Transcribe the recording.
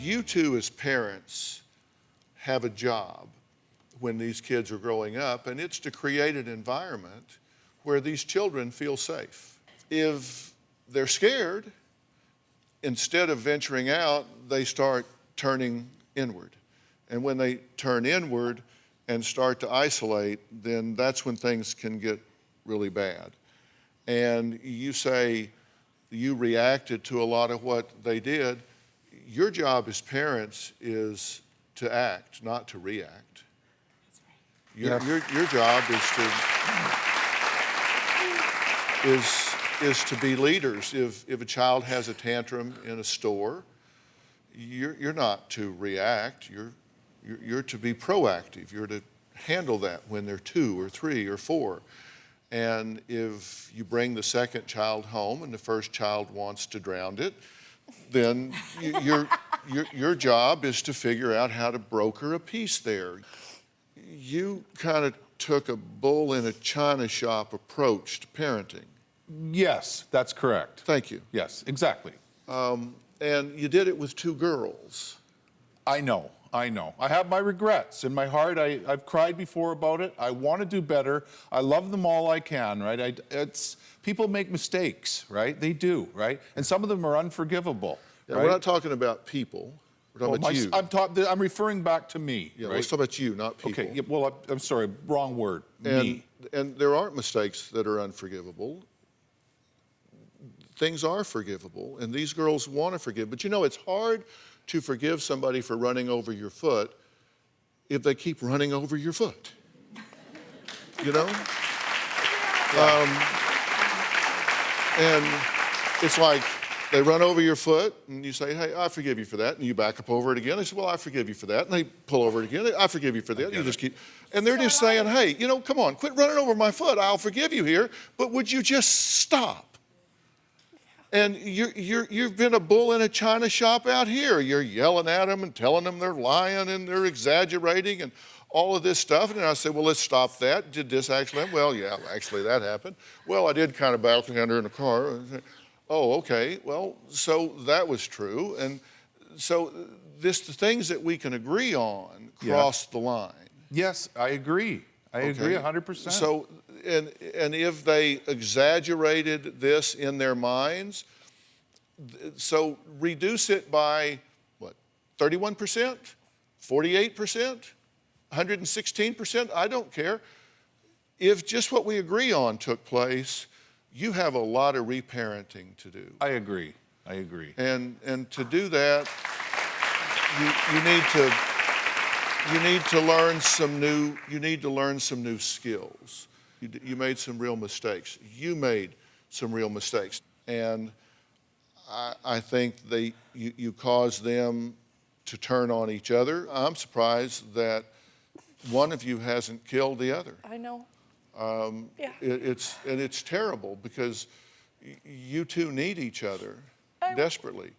You two as parents have a job when these kids are growing up, and it's to create an environment where these children feel safe. If they're scared, instead of venturing out, they start turning inward. And when they turn inward and start to isolate, then that's when things can get really bad. And you say you reacted to a lot of what they did. Your job as parents is to act, not to react. Your job is to be leaders. If a child has a tantrum in a store, you're not to react. You're to be proactive. You're to handle that when they're 2 or 3 or 4. And if you bring the second child home and the first child wants to drown it, then your job is to figure out how to broker a peace there. You kind of took a bull in a china shop approach to parenting. Yes, that's correct. Thank you. Yes, exactly. And you did it with 2 girls. I know. I have my regrets in my heart. I've cried before about it. I want to do better. I love them all I can, right? People make mistakes, right? They do, right? And some of them are unforgivable. Yeah, right? We're not talking about people. We're talking about you. I'm referring back to me. Yeah, right? let's talk about you, not people. Okay. Yeah, well, I'm sorry. Wrong word. Me. And there aren't mistakes that are unforgivable. Things are forgivable, and these girls want to forgive. But you know, it's hard to forgive somebody for running over your foot if they keep running over your foot. You know? And it's like they run over your foot, and you say, hey, I forgive you for that. And you back up over it again. They say, well, I forgive you for that. And they pull over it again. I forgive you for that. You just keep, and they're just saying, hey, you know, come on, quit running over my foot. I'll forgive you here, but would you just stop? And you've been a bull in a china shop out here. You're yelling at them and telling them they're lying and they're exaggerating and all of this stuff. And I say, well, let's stop that. Did this actually happen? Well, yeah, actually that happened. Well, I did kind of balcony under in the car. Oh, okay. Well, so that was true. And so the things that we can agree on cross the line. Yes, I agree. I agree 100%. So, and if they exaggerated this in their minds, so reduce it by, what, 31%, 48%, 116%, I don't care. If just what we agree on took place, you have a lot of reparenting to do. I agree. And to do that, you need to learn some new skills. You made some real mistakes. You made some real mistakes. And I think you caused them to turn on each other. I'm surprised that one of you hasn't killed the other. I know. Yeah. It's terrible because you two need each other desperately.